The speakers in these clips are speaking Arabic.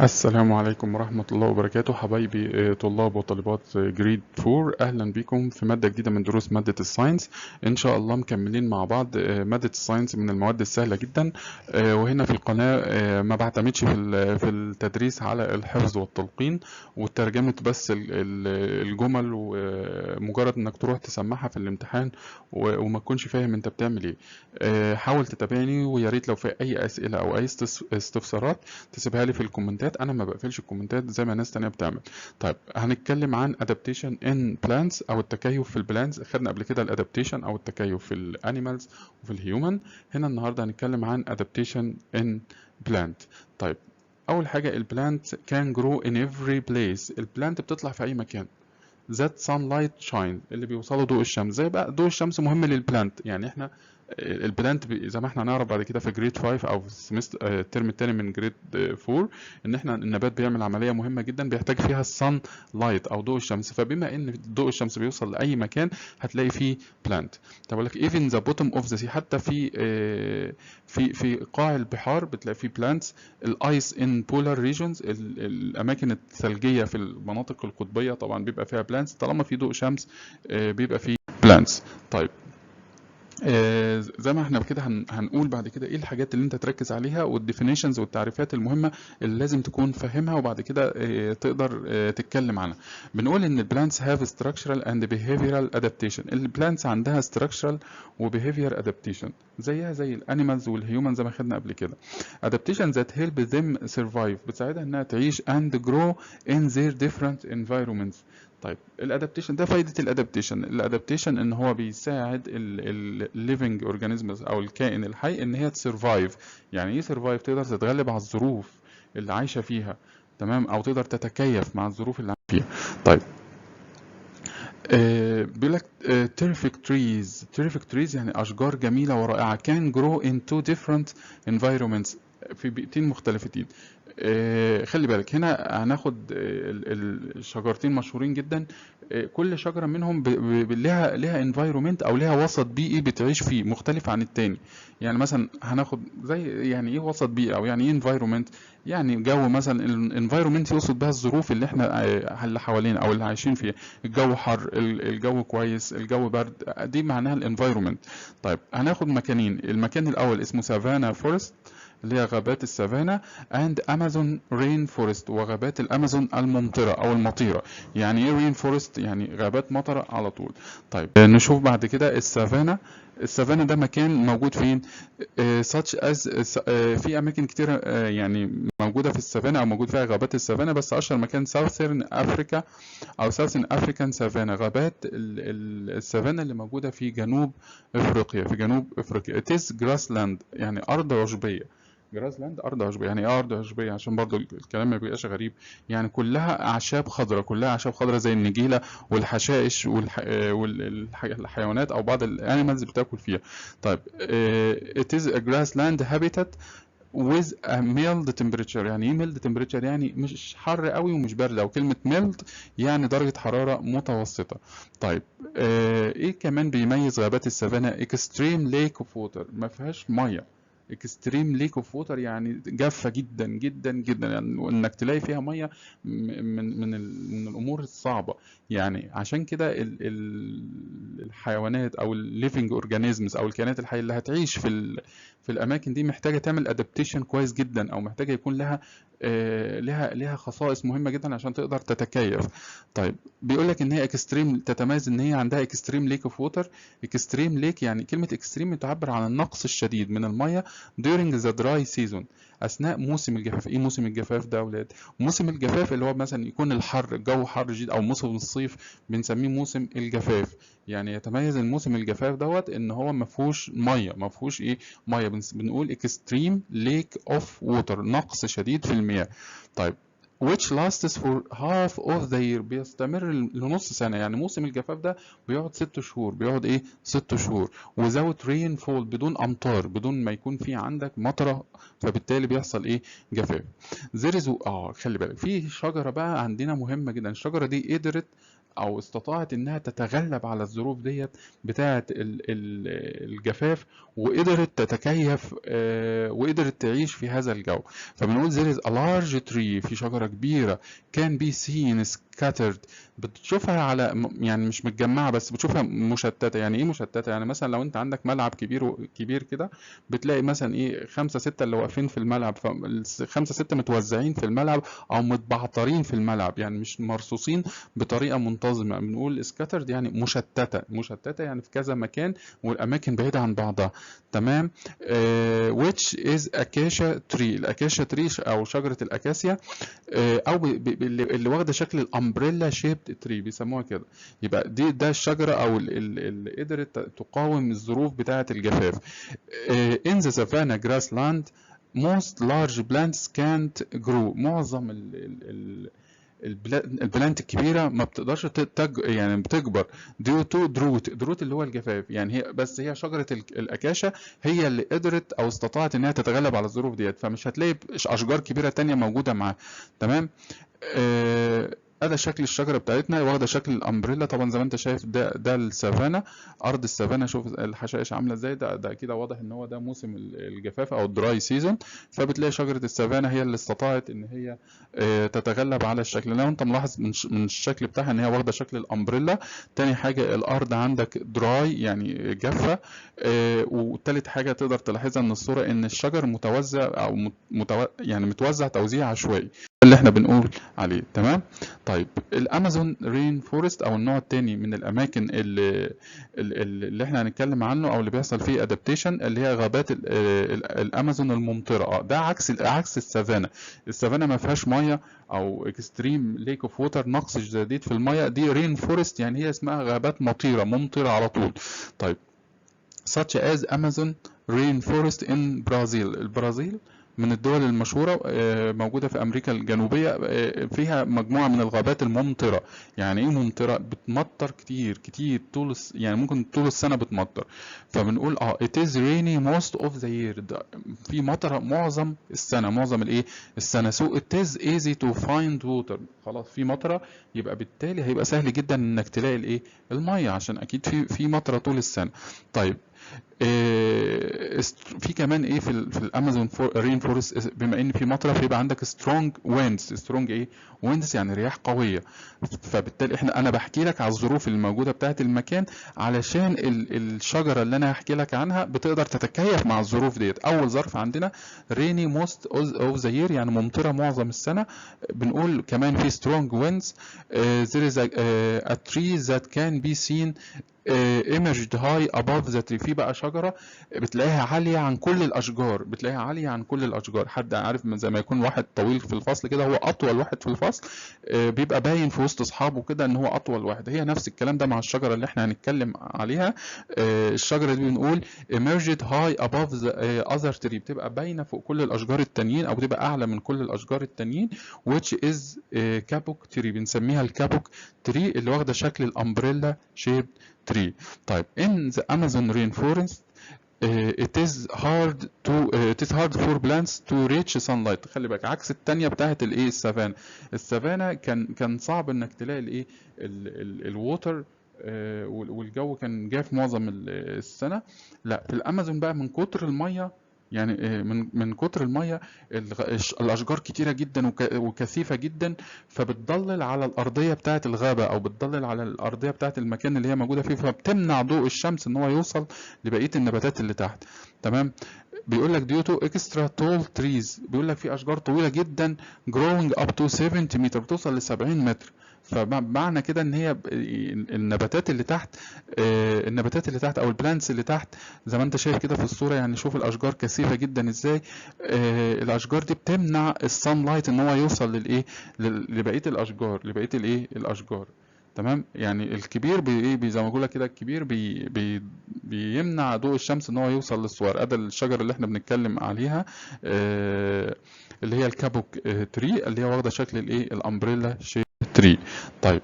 السلام عليكم ورحمة الله وبركاته حبايبي طلاب وطالبات جريد 4. أهلا بكم في مادة جديدة من دروس مادة الساينس. إن شاء الله مكملين مع بعض مادة الساينس من المواد السهلة جدا. وهنا في القناة ما بعتمدش في التدريس على الحفظ والتلقين وترجمة بس الجمل، ومجرد إنك تروح تسمعها في الامتحان وما تكونش فاهم أنت بتعمل إيه. حاول تتابعني، ويا ريت لو في أي أسئلة أو أي استفسارات تسيبها لي في الكومنتات. انا ما بقفلش الكومنتات زي ما ناس تانية بتعمل. طيب هنتكلم عن adaptation in plants او التكيف في البلانتس. خدنا قبل كده الادابتيشن او التكيف في الانيمالز وفي الهيومن. هنا النهارده هنتكلم عن adaptation in plant. طيب اول حاجه البلانت can grow in every place. البلانت بتطلع في اي مكان that sunlight shine، اللي بيوصلوا ضوء الشمس. زي بقى ضوء الشمس مهم للبلانت، يعني احنا البلانت زي ما احنا هنعرف بعد كده في جريد 5 او في الترم الثاني من جريد 4، ان احنا النبات بيعمل عمليه مهمه جدا بيحتاج فيها الصن لايت او ضوء الشمس. فبما ان ضوء الشمس بيوصل لاي مكان هتلاقي فيه بلانت. طب اقول لك even the bottom of the sea، حتى في قاع البحار بتلاقي فيه بلانتس. الايس ان بولار ريجونز، الاماكن الثلجيه في المناطق القطبيه طبعا بيبقى فيها بلانتس. طالما في ضوء شمس بيبقى فيه بلانتس. طيب زي ما احنا كده هنقول بعد كده ايه الحاجات اللي انت تركز عليها والديفينيشنز والتعريفات المهمه اللي لازم تكون فاهمها، وبعد كده تقدر تتكلم عنها. بنقول ان البلانتس هاف structural and behavioral adaptation. البلانتس عندها structural و behavior adaptation زيها زي الانيمالز والهيومن زي ما خدنا قبل كده. adaptation that help them survive، بتساعدها انها تعيش and grow in their different environments. طيب الادابتيشن ده فايده الادابتيشن ان هو بيساعد الليفنج اورجانيزمز او الكائن الحي ان هي تسرفايف. يعني ايه سرفايف؟ تقدر تتغلب على الظروف اللي عايشه فيها، تمام، او تقدر تتكيف مع الظروف اللي عايشه فيها. طيب بيقول لك terrific trees يعني اشجار جميله ورائعه can grow in two different environments، في بيئتين مختلفتين. خلي بالك هنا هناخد الشجرتين مشهورين جدا. كل شجرة منهم لها environment او لها وسط بيئي بتعيش فيه مختلف عن التاني. يعني مثلا هناخد زي يعني ايه وسط بيئي او يعني ايه environment. يعني جو مثلا environment يقصد بها الظروف اللي احنا اللي حوالينا او اللي عايشين فيها. الجو حر، الجو كويس، الجو برد، دي معناها الانفايرومنت. طيب هناخد مكانين. المكان الاول اسمه سافانا فورست اللي هي غابات السافانا، اند امازون رين فورست، وغابات الامازون الممطره او المطيره. يعني ايه رين فورست؟ يعني غابات مطره على طول. طيب نشوف بعد كده السافانا ده مكان موجود فين؟ such as في اماكن كتيره يعني موجوده في السافانا او موجود فيها غابات السافانا، بس اشهر مكان ساوثرن افريكا او ساوثن افريكان سافانا، غابات السافانا اللي موجوده في جنوب افريقيا. في جنوب افريقيا it is grassland يعني ارض عشبيه. جراسلاند ارض عشبيه. يعني ايه ارض عشبيه؟ عشان برضو الكلام ما بيبقاش غريب. يعني كلها اعشاب خضراء، كلها اعشاب خضراء زي النجيله والحشائش والحيوانات او بعض الانيمالز بتاكل فيها. طيب it is a grassland habitat with a mild temperature. يعني ايه mild temperature؟ يعني مش حر قوي ومش بارد. او كلمة mild يعني درجة حرارة متوسطة. طيب ايه كمان بيميز غابات السافانا؟ extreme lake of water، ما فيهاش مية. extreme lake of water يعني جافة جدا جدا جدا، يعني انك تلاقي فيها مية من الامور الصعبة. يعني عشان كده الحيوانات او الليفنج اورجانيزمز او الكائنات الحية اللي هتعيش في الاماكن دي محتاجه تعمل ادابتيشن كويس جدا، او محتاجه يكون لها لها خصائص مهمه جدا عشان تقدر تتكيف. طيب بيقول لك ان هي اكستريم، تتميز ان هي عندها اكستريم ليك اوف ووتر. اكستريم ليك يعني كلمه اكستريم تعبر عن النقص الشديد من الميه during the dry season، اثناء موسم الجفاف. ايه موسم الجفاف ده يا اولاد؟ موسم الجفاف اللي هو مثلا يكون الحر، الجو حر جدا، او موسم الصيف بنسميه موسم الجفاف. يعني يتميز الموسم الجفاف دوت ان هو ما فيهوش ميه، ما فيهوش ايه ميه. بنقول extreme lack of water، نقص شديد في المياه. طيب which lasts for half of the year، بيستمر لنص سنة. يعني موسم الجفاف ده بيقعد 6 شهور. بيقعد ايه؟ 6 شهور. without rainfall، بدون امطار، بدون ما يكون في عندك مطرة، فبالتالي بيحصل ايه؟ جفاف. there is خلي بالك في شجرة بقى عندنا مهمة جدا. الشجرة دي قدرت او استطاعت انها تتغلب على الظروف ديت بتاعه الجفاف، وقدرت تتكيف وقدرت تعيش في هذا الجو. فبنقول there is a large tree، في شجرة كبيرة can be seen scattered، بتشوفها على يعني مش متجمعة بس بتشوفها مشتتة. يعني ايه مشتتة؟ يعني مثلا لو انت عندك ملعب كبير كده، بتلاقي مثلا ايه 5 6 اللي واقفين في الملعب، ف5 6 متوزعين في الملعب او متبعترين في الملعب، يعني مش مرصوصين بطريقة منتظمة. بنقول scattered يعني مشتتة يعني في كذا مكان والاماكن بعيدة عن بعضها. تمام. which is acacia tree، الاكاشيا تري او شجرة الاكاسيا، او اللي واخده شكل الامبريلا شيبد تري بيسموها كده. يبقى ده الشجره او اللي قدرت تقاوم الظروف بتاعه الجفاف. in the savanna grassland most large plants can't grow، معظم البلانت الكبيره ما بتقدرش يعني بتكبر due to drought اللي هو الجفاف. يعني هي شجره الاكاشا هي اللي قدرت او استطاعت انها تتغلب على الظروف ديت، فمش هتلاقي اشجار كبيره تانية موجوده معاها. تمام. ادي شكل الشجره بتاعتنا، واخده شكل الامبريلا. طبعا زي ما انت شايف ده السافانا، ارض السافانا. شوف الحشائش عامله ازاي، ده كده واضح ان هو ده موسم الجفاف او الدراي سيزون. فبتلاقي شجره السافانا هي اللي استطاعت ان هي تتغلب على الشكل. لو انت ملاحظ من الشكل بتاعها ان هي واخده شكل الامبريلا. تاني حاجه الارض عندك دراي يعني جافه. وتالت حاجه تقدر تلاحظها من الصوره ان الشجر متوزع او يعني متوزع توزيع عشوائي اللي احنا بنقول عليه. تمام. طيب الامازون رين فورست او النوع الثاني من الاماكن اللي احنا هنتكلم عنه او اللي بيحصل فيه ادابتيشن، اللي هي غابات الامازون الممطره. ده عكس السافانا. السافانا ما فيهاش ميه او اكستريم ليك اوف ووتر، نقص شديد في الميه. دي رين فورست يعني هي اسمها غابات ممطره على طول. طيب such as Amazon rainforest in Brazil. البرازيل من الدول المشهورة، موجودة في أمريكا الجنوبية، فيها مجموعة من الغابات الممطرة. يعني إيه ممطرة؟ بتمطر كتير كتير يعني ممكن طول السنة بتمطر. فبنقول it is rainy most of the year، في مطرة معظم السنة، معظم السنة. so it is easy to find water، خلاص في مطرة، يبقى بالتالي هيبقى سهل جدا انك تلاقي المية، عشان اكيد في مطرة طول السنة. طيب في كمان في الامازون رين فورست، بما ان في مطره فيبقى عندك سترونج ويندز. سترونج ويندز يعني رياح قويه. فبالتالي انا بحكي لك على الظروف الموجوده بتاعت المكان، علشان الشجره اللي انا هحكي لك عنها بتقدر تتكيف مع الظروف ديت. اول ظرف عندنا ريني موست اوف ذا يير، يعني ممطره معظم السنه. بنقول كمان في سترونج ويندز. there is a tree that can be seen emerged high above the tree. في بقى شجرة بتلاقيها عالية عن كل الأشجار، حد عارف زي ما يكون واحد طويل في الفصل كده، هو أطول واحد في الفصل، بيبقى باين في وسط أصحابه كده إن هو أطول واحد. هي نفس الكلام ده مع الشجرة اللي احنا هنتكلم عليها. الشجرة دي بنقول emerged high above the other tree، بتبقى باينة فوق كل الأشجار التانيين أو بتبقى أعلى من كل الأشجار التانيين. which is كابوك تري، بنسميها الكابوك تري اللي واخدة شكل الأمبريلا شيب tree. طيب in the Amazon rainforest it is hard for plants to reach sunlight. خلي بالك عكس التانية بتاعت السافانا. السافانا كان صعب انك تلاقي الووتر، والجو كان جاف معظم السنة. لا في الامازون بقى من كتر المية، يعني من كتر المية الأشجار كتيرة جدا وكثيفة جدا، فبتضلل على الأرضية بتاعة الغابة أو بتضلل على الأرضية بتاعة المكان اللي هي موجودة فيه، فبتمنع ضوء الشمس إن هو يوصل لبقية النباتات اللي تحت. تمام. بيقول لك due to extra tall trees، بيقول لك في أشجار طويلة جدا growing up to 70 متر، بتوصل ل 70 متر. فمعنى كده ان هي النباتات اللي تحت او البلانتس اللي تحت زي ما انت شايف كده في الصوره. يعني شوف الاشجار كثيفه جدا ازاي. الاشجار دي بتمنع الصن لايت ان هو يوصل لبقيه الاشجار. تمام. يعني الكبير زي ما بقول لك كده، الكبير بيمنع ضوء الشمس ان هو يوصل للصور. ادي الشجره اللي احنا بنتكلم عليها، اللي هي الكابوك تري، اللي هي واخده شكل الامبريلا شيب تري. طيب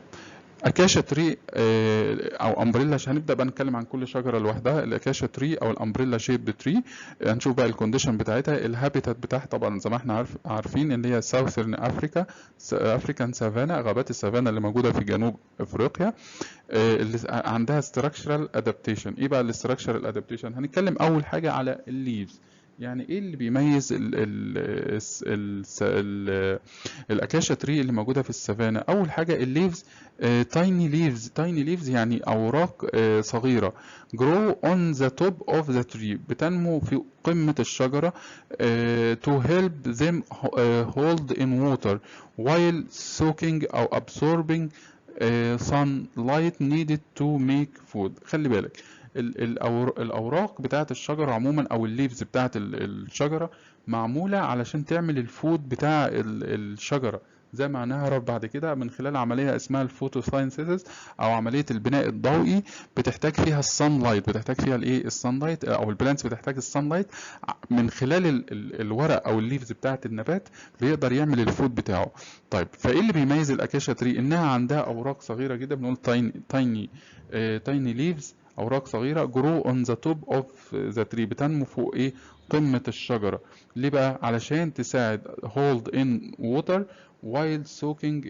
اكاشا تري او امبريلا، هنبدا بقى نتكلم عن كل شجره لوحدها. الاكاشا تري او الامبريلا شيب تري، هنشوف بقى الكونديشن بتاعتها. الهابيتات بتاعها طبعا زي ما احنا عارفين ان هي ساوثرن افريكا، افريكان سافانا، غابات السافانا اللي موجوده في جنوب افريقيا. اللي عندها structural adaptation. ايه بقى structural adaptation؟ هنتكلم اول حاجه على الليفز. يعني ايه اللي بيميز الاكاشا تري اللي موجوده في السافانا؟ اول حاجه الليفز، تايني ليفز. تايني ليفز يعني اوراق صغيره. grow on the top of the tree، بتنمو في قمه الشجره. to help them hold in water while soaking او absorbing sunlight needed to make food. خلي بالك الأوراق بتاعة الشجرة عموما أو الليفز بتاعة الشجرة معمولة علشان تعمل الفود بتاع الشجرة، زي ما هنعرف بعد كده من خلال عملية اسمها الفوتوساينثيسيس أو عملية البناء الضوئي. بتحتاج فيها الصن بتحتاج فيها الإيه الصن لايت، أو البلانتس بتحتاج الصن لايت. من خلال الورق أو الليفز بتاعة النبات بيقدر يعمل الفود بتاعه. طيب فايه اللي بيميز الاكاشا تري؟ انها عندها اوراق صغيره جدا، بنقول تايني ليفز، اوراق صغيره. جرو اون ذا توب اوف ذا تري، بتنمو فوق ايه قمه الشجره. ليه بقى؟ علشان تساعد هولد ان ووتر while soaking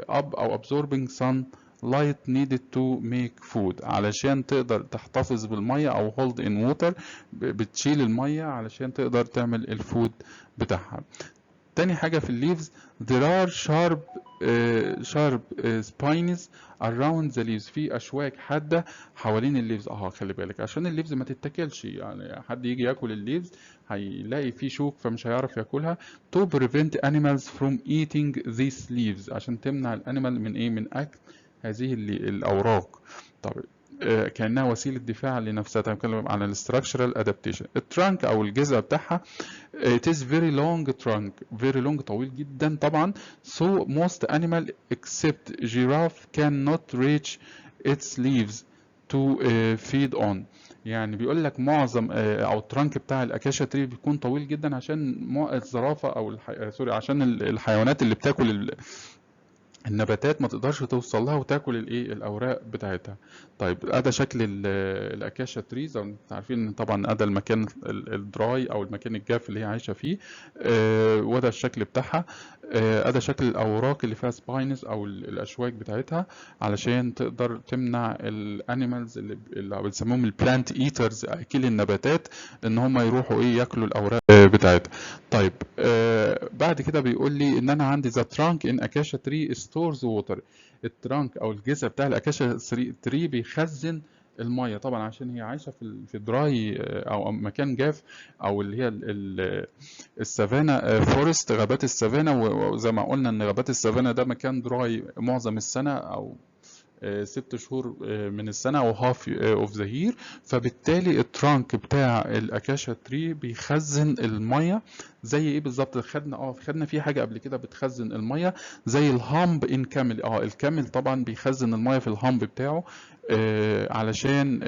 up او absorbing sun light needed to make food. علشان تقدر تحتفظ بالميه او hold in water، بتشيل الميه علشان تقدر تعمل الفود بتاعها. تاني حاجة في الليفز، there are sharp spines around the leaves. في أشواك حادة حوالين الليفز. خلي بالك عشان الليفز ما تتاكلش، يعني حد يجي ياكل الليفز هيلاقي فيه شوك فمش هيعرف ياكلها. to prevent animals from eating these leaves، عشان تمنع الانيمال من ايه؟ من أكل هذه الأوراق. طب كأنها وسيلة دفاع لنفسها. بنتكلم عن الستراكشرال ادابتيشن. الترانك او الجذع بتاعها، it is very long trunk، very long طويل جدا طبعا. so most animal except giraffe cannot reach its leaves to feed on. يعني بيقول لك معظم او الترانك بتاع الاكاشا تري بيكون طويل جدا عشان الزرافه او سوري، عشان الحيوانات اللي بتاكل النباتات ما تقدرش توصل لها وتاكل الايه الاوراق بتاعتها. طيب ادى شكل الاكاشا تريز، انتوا عارفين ان طبعا ادى المكان الدراي او المكان الجاف اللي هي عايشه فيه. وده الشكل بتاعها. ادى شكل الاوراق اللي فيها سباينز او الاشواك بتاعتها علشان تقدر تمنع الانيمالز اللي بنسميهم البلانت ايترز، اكل النباتات، ان هم يروحوا ايه ياكلوا الاوراق بتاعتها. طيب بعد كده بيقول لي ان انا عندي ذا ترانك ان اكاشا تري ستورز ووتر. الترانك او الجذع بتاع الاكاشا تري بيخزن الميه طبعا عشان هي عايشه في دراي او مكان جاف، او اللي هي السافانا فورست، غابات السافانا. وزي ما قلنا ان غابات السافانا ده مكان دراي معظم السنه، او 6 شهور من السنة أو هاف اوف ذا يير. فبالتالي الترانك بتاع الأكاشا تري بيخزن المية. زي ايه بالظبط؟ خدنا فيه حاجة قبل كده بتخزن المية، زي الهامب ان كامل. الكامل طبعا بيخزن المية في الهامب بتاعه علشان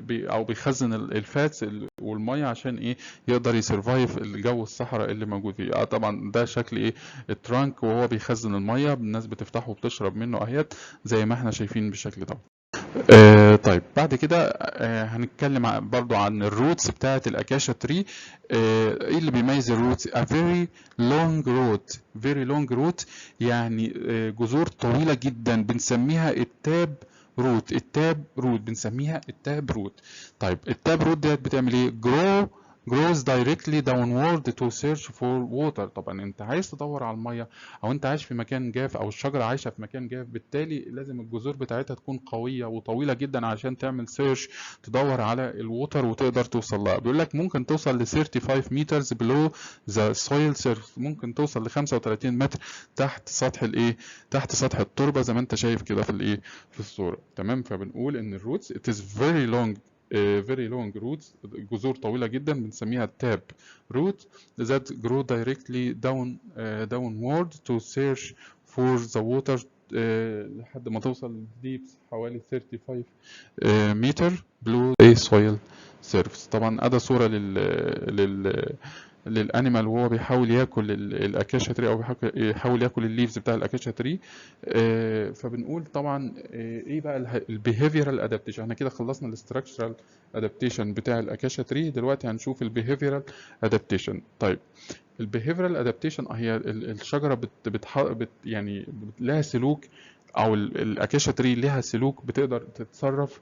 او بيخزن الفاتس والمية عشان ايه يقدر يسرفايف الجو الصحراء اللي موجود فيه. طبعا ده شكل ايه الترانك وهو بيخزن المية. الناس بتفتحه وبتشرب منه اهيت زي ما احنا شايفين بالشكل ده. طيب بعد كده هنتكلم برضو عن الروتس بتاعة الأكاشا تري. ايه اللي بيميز الروتس؟ a very long root، very long root يعني جذور طويلة جدا بنسميها التاب روت. التاب روت بنسميها التاب روت. طيب التاب روت ديت بتعمل ايه؟ grows directly downward to search for water. طبعا انت عايز تدور على الميه، او انت عايش في مكان جاف، او الشجره عايشه في مكان جاف، بالتالي لازم الجذور بتاعتها تكون قويه وطويله جدا عشان تعمل سيرش، تدور على الووتر وتقدر توصل لها. بيقول لك ممكن توصل ل 35 meters below the soil surface، ممكن توصل ل 35 متر تحت سطح الايه تحت سطح التربه زي ما انت شايف كده في الايه في الصوره. تمام. فبنقول ان الروتس it is very long very long roots، جذور طويلة جدا بنسميها تاب root that grow directly downward to search for the water لحد ما توصل deeps حوالي 35 متر below a soil surface. طبعا ادى صورة للانيمال وهو بيحاول ياكل الاكاشا تري، او بيحاول ياكل الليفز بتاع الاكاشا تري. فبنقول طبعا ايه بقى البيهيفيرال ادابتيشن. احنا كده خلصنا الاستراكشرال ادابتيشن بتاع الاكاشا تري، دلوقتي هنشوف البيهيفيرال ادابتيشن. طيب البيهيفيرال ادابتيشن هي الشجره يعني لها سلوك، او الاكاشا تري لها سلوك بتقدر تتصرف.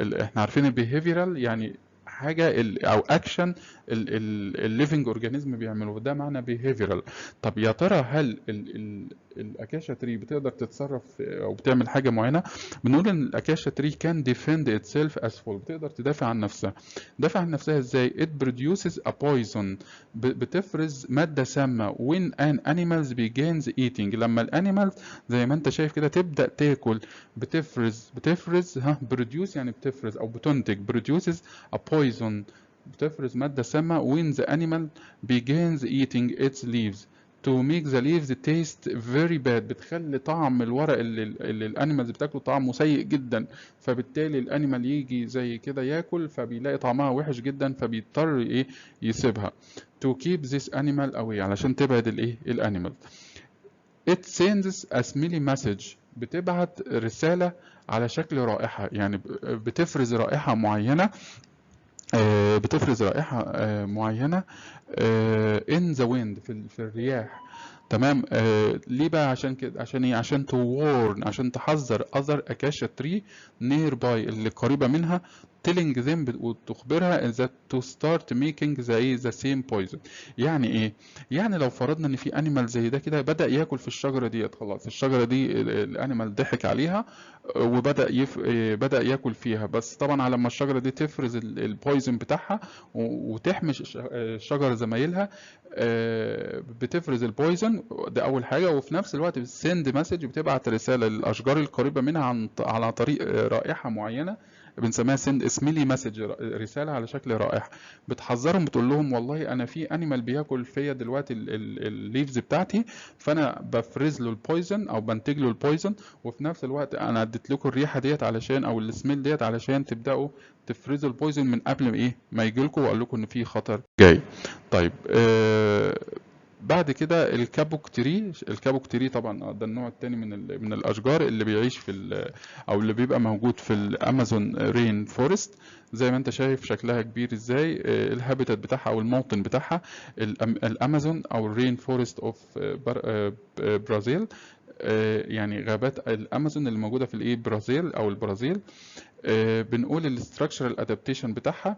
احنا عارفين البيهيفيرال يعني حاجه او اكشن الليفنج اورجانيزم بيعمله، ده معنى بيهيفيرال. طب يا ترى هل الاكاشا تري بتقدر تتصرف او بتعمل حاجه معينه؟ بنقول ان الاكاشا تري كان ديفند اتسيلف از فول، بتقدر تدافع عن نفسها. تدافع عن نفسها ازاي؟ it produces a poison، بتفرز ماده سامه when an animals begins eating، لما الانيمالز زي ما انت شايف كده تبدا تاكل بتفرز produce يعني بتفرز او بتنتج produces a poison، بتفرز مادة سامة when the animal begins eating its leaves to make the leaves taste very bad، بتخلي طعم الورق اللي الانيمالز بتاكله طعمه سيء جدا، فبالتالي الانيمال يجي زي كده ياكل فبيلاقي طعمها وحش جدا، فبيضطر ايه يسيبها to keep this animal away، علشان تبعد الايه الانيمال. it sends a smelly message، بتبعت رسالة على شكل رائحة، يعني بتفرز رائحة معينة، بتفرز رائحة معينة in the wind في الرياح. تمام. ليه بقى؟ عشان كده، عشان ايه؟ عشان to warn، عشان تحذر other acacia tree nearby اللي قريبة منها telling them، وتخبرها that to start making the same poison. يعني ايه؟ يعني لو فرضنا ان في انيمال زي ده كده بدأ ياكل في الشجرة ديت، خلاص الشجرة دي الانيمال ضحك عليها وبدأ بدأ ياكل فيها، بس طبعا على ما الشجرة دي تفرز البويزن بتاعها وتحمي شجر زمايلها، بتفرز البويزن، ده اول حاجه. وفي نفس الوقت بتسند مسج، بتبعت رساله للاشجار القريبه منها على طريق رائحه معينه بنسميها سند سميلي مسج، رساله على شكل رائحه، بتحذرهم، بتقول لهم والله انا في انيمال بياكل فيا دلوقتي الليفز بتاعتي، فانا بفرز له البويزن او بنتج له البويزن، وفي نفس الوقت انا اديت لكم الريحه ديت علشان، او السميل ديت علشان تبداوا تفرزوا البويزن من قبل ما ايه ما يجي لكم وقال لكم ان في خطر جاي. طيب بعد كده الكابوك تري. الكابوك تري طبعا ده النوع الثاني من الاشجار اللي بيعيش او اللي بيبقى موجود في الامازون رين فورست. زي ما انت شايف شكلها كبير ازاي، الهابيتات بتاعها او الموطن بتاعها الامازون او الرين فورست اوف برازيل، يعني غابات الامازون اللي موجوده في الايه برازيل او البرازيل. بنقول الاستراكشرال ادابتيشن بتاعها.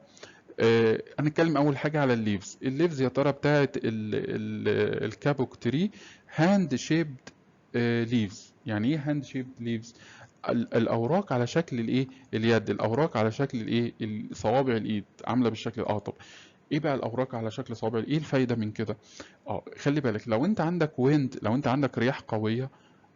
هنتكلم اول حاجه على الليفز. الليفز يا ترى بتاعت الكابوك تري هاند شيبد ليفز. يعني ايه هاند شيبد ليفز؟ الاوراق على شكل الايه اليد، الاوراق على شكل الايه صوابع الايد عامله بالشكل. طب ايه بقى الاوراق على شكل صوابع؟ ايه الفايده من كده؟ خلي بالك، لو انت عندك لو انت عندك رياح قويه،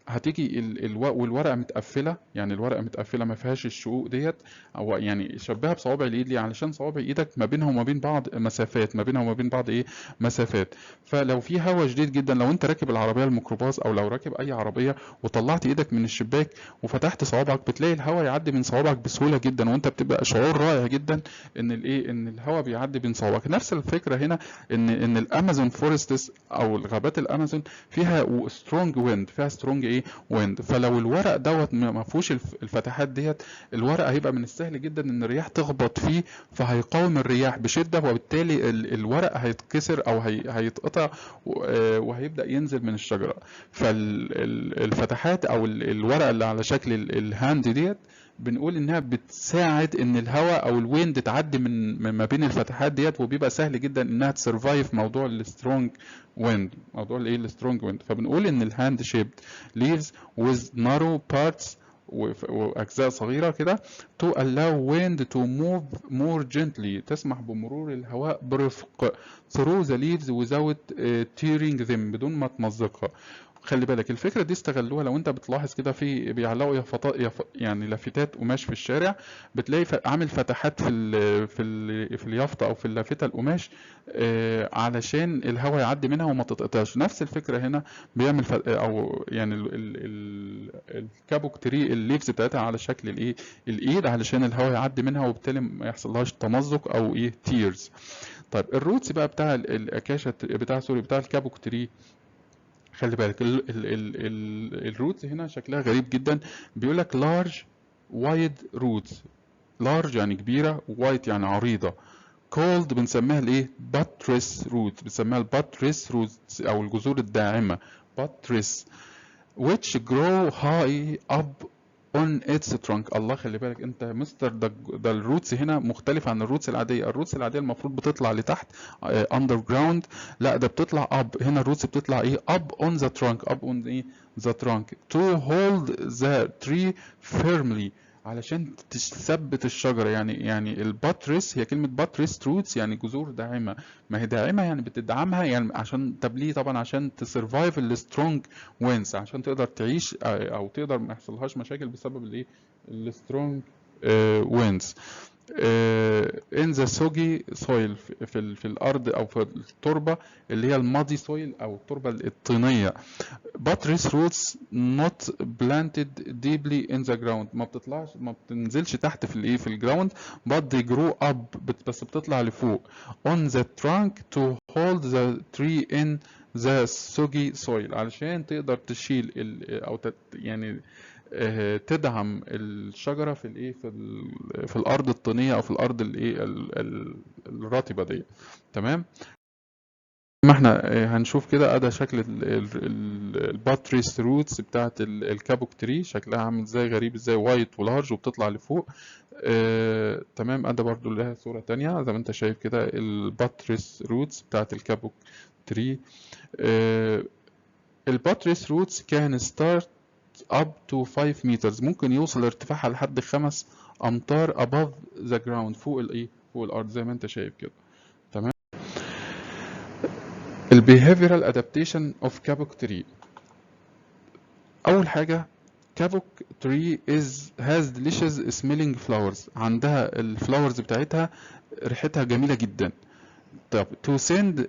هتيجي والورقه متقفله، يعني الورقه متقفله ما فيهاش الشقوق ديت، او يعني شبهها بصوابع الايد. ليه؟ علشان صوابع ايدك ما بينها وما بين بعض مسافات، ما بينها وما بين بعض ايه مسافات. فلو في هواء شديد جدا، لو انت راكب العربيه الميكروباص او لو راكب اي عربيه وطلعت ايدك من الشباك وفتحت صوابعك، بتلاقي الهواء يعدي من صوابعك بسهوله جدا، وانت بتبقى شعور رائع جدا ان ان الهواء بيعدي بين صوابعك. نفس الفكره هنا، ان الامازون فورستس او الغابات الامازون فيها سترونج ويند، فيها سترونج ايه ويند. فلو الورق دوت ما فيهوش الفتحات ديت، الورق هيبقى من السهل جدا ان الرياح تخبط فيه، فهيقاوم الرياح بشده، وبالتالي الورق هيتكسر او هيتقطع وهيبدا ينزل من الشجره. فالفتحات او الورقه اللي على شكل الهاند ديت بنقول انها بتساعد ان الهواء او الويند تعدي من ما بين الفتحات ديت، وبيبقى سهل جدا انها تسرفايف موضوع السترونج ويند، موضوع الايه السترونج ويند. فبنقول ان الهاند شيبد leaves with narrow parts واجزاء صغيره كده to allow wind to move more gently، تسمح بمرور الهواء برفق through the leaves without tearing them، بدون ما تمزقها. خلي بالك الفكره دي استغلوها، لو انت بتلاحظ كده في بيعلقوا يعني لافتات قماش في الشارع، بتلاقي عامل فتحات في اليافطه او في اللافته القماش علشان الهواء يعدي منها وما تتقطعش. نفس الفكره هنا بيعمل او يعني الكابوك تري الليفز بتاعتها على شكل الايد علشان الهواء يعدي منها، وبالتالي ما يحصلهاش تمزق او ايه تيرز. طيب الروتس بقى بتاع الاكاشا بتاع الكابوك تري، خلي بالك الروتس هنا شكلها غريب جدا. بيقول لك large wide roots. large يعني كبيرة، wide يعني عريضة، called بنسميها الايه buttress roots، بنسميها الباتريس roots او الجذور الداعمة buttress which grow high up on its trunk. الله، خلي بالك انت يا مستر، ده الروتس هنا مختلف عن الروتس العاديه. الروتس العاديه المفروض بتطلع لتحت underground، لا ده بتطلع up. هنا الروتس بتطلع ايه up on the trunk. up on ايه the trunk to hold the tree firmly، علشان تثبت الشجرة. يعني الباتريس، هي كلمة باتريس روتس يعني جذور داعمة. ما هي داعمة يعني بتدعمها، يعني عشان تبليه طبعا، عشان تسرفايف السترونج وينز، عشان تقدر تعيش او تقدر ما يحصلهاش مشاكل بسبب الايه السترونج وينز in the soggy soil، في الارض او في التربه اللي هي المادي سويل او التربه الطينيه. buttress roots not planted deeply in the ground، ما بتنزلش تحت في الايه في الجراوند، but they grow up، بس بتطلع لفوق on the trunk to hold the tree in the soggy soil، علشان تقدر تشيل يعني تدعم الشجره في الايه في الارض الطينيه او في الارض الايه الرطبه دي. تمام. ما احنا هنشوف كده ادي شكل الباتريس روتس بتاعت الكابوك تري، شكلها عامل ازاي، غريب ازاي، وايت ولارج وبتطلع لفوق. تمام. ادي برضو لها صورة تانية زي ما انت شايف كده الباتريس روتس بتاعت الكابوك تري. الباتريس روتس كان ستارت up to 5 meters، ممكن يوصل ارتفاعها لحد 5 امتار above the ground، فوق الايه فوق الارض زي ما انت شايف كده. تمام. البيهيفيرال ادابتيشن اوف كابوك تري. اول حاجه كابوك تري has delicious smelling flowers، عندها الفلاورز بتاعتها ريحتها جميله جدا. طب to send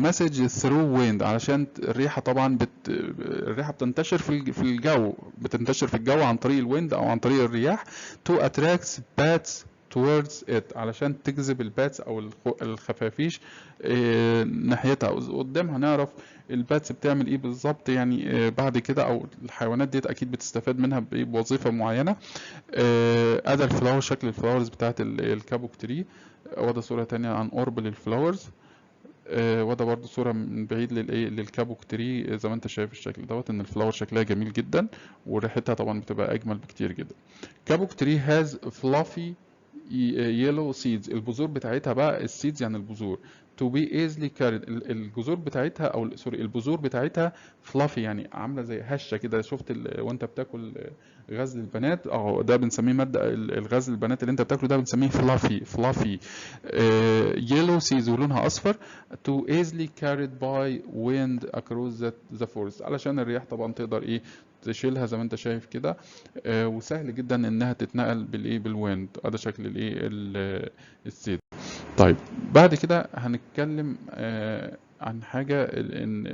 message through wind، علشان الريحه طبعا الريحه بتنتشر في الجو، بتنتشر في الجو عن طريق الويند او عن طريق الرياح. to attract bats towards it، علشان تجذب الباتس او الخفافيش ناحيتها. قدام هنعرف الباتس بتعمل ايه بالظبط، يعني بعد كده، او الحيوانات ديت اكيد بتستفاد منها بوظيفه معينه. ادي الفلاور، شكل الفلاورز بتاعت الكابوك تري. وده صوره تانية عن قرب للفلاورز. وده برضو صورة من بعيد للايه للكابوك تري. زي ما انت شايف الشكل دوت، ان الفلاور شكلها جميل جدا وريحتها طبعا بتبقى اجمل بكتير جدا. كابوك تري هاز فلافي يلو سيدز، البذور بتاعتها بقى، السيدز يعني البذور، to be easily carried، الجذور بتاعتها او سوري البذور بتاعتها فلافي يعني عامله زي هشه كده. شفت وانت بتاكل غزل البنات، ده بنسميه ماده الغزل البنات اللي انت بتاكله ده بنسميه فلافي. يلو سيدز ولونها اصفر. to easily carried by wind across the forest، علشان الرياح طبعا تقدر ايه تشيلها زي ما انت شايف كده. وسهل جدا انها تتنقل بالايه بالويند. ده شكل الايه السيد. طيب بعد كده هنتكلم عن حاجة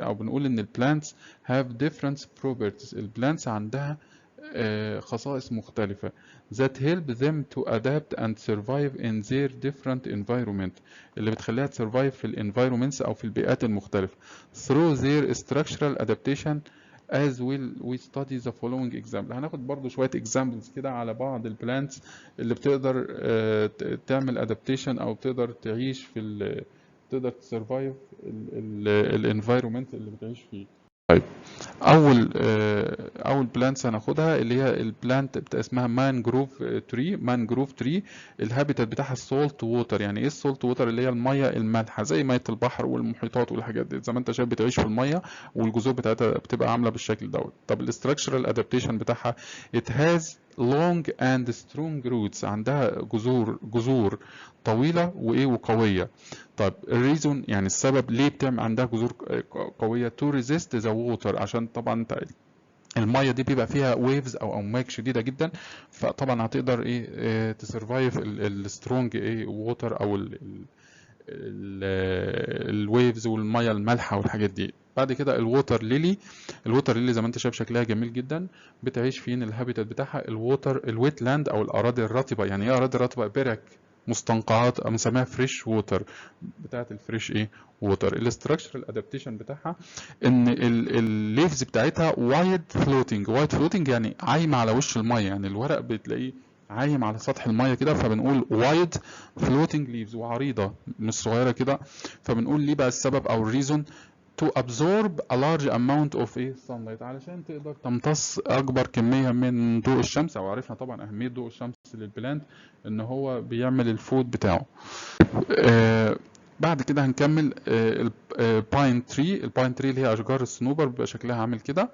او بنقول ان البلانتس have different properties، البلانتس عندها خصائص مختلفة that help them to adapt and survive in their different environment، اللي بتخليها تسرفايف في الانفايرومنتس او في البيئات المختلفة through their structural adaptation as we study the following example. هناخد برضو شوية examples كده على بعض البلانتس اللي بتقدر تعمل adaptation او تقدر تعيش تقدر تسرفايف الانفايرومنت اللي بتعيش فيه. طيب اول بلانتس هناخدها اللي هي البلانت اسمها مانجروف تري. الهابيتات بتاعها السولت ووتر. يعني ايه السولت ووتر؟ اللي هي الميه المالحه زي ميه البحر والمحيطات والحاجات دي، زي ما انت شايف بتعيش في الميه والجذور بتاعتها بتبقى عامله بالشكل دوت. طب الاستراكشرال ادابتيشن بتاعها it has long and strong roots، عندها جذور طويله وايه وقويه. طب الريزون يعني السبب ليه بتعمل عندها جذور قويه to resist the water، عشان طبعا الميه دي بيبقى فيها ويفز او امواج شديده جدا، فطبعا هتقدر ايه تسرفايف السترونج ايه ووتر او الويفز والميه المالحه والحاجات دي. بعد كده الووتر ليلي زي ما انت شايف شكلها جميل جدا. بتعيش فين الهابيتات بتاعها؟ الويت لاند او الاراضي الرطبه. يعني ايه اراضي رطبه؟ برك مستنقعات بنسميها فريش ووتر، بتاعت الفريش ايه ووتر. الاستراكشرال ادابتيشن بتاعها ان الليفز بتاعتها وايد فلوتنج. وايد فلوتنج يعني عايمه على وش الميه، يعني الورق بتلاقيه عايم على سطح الميه كده، فبنقول وايد فلوتنج ليفز، وعريضه مش صغيره كده. فبنقول ليه بقى السبب او الريزون؟ to absorb a large amount of ايه sunlight، علشان تقدر تمتص اكبر كميه من ضوء الشمس. او عرفنا طبعا اهميه ضوء الشمس للبلانت ان هو بيعمل الفود بتاعه. بعد كده هنكمل الباين تري. الباين تري اللي هي اشجار الصنوبر بيبقى شكلها عامل كده.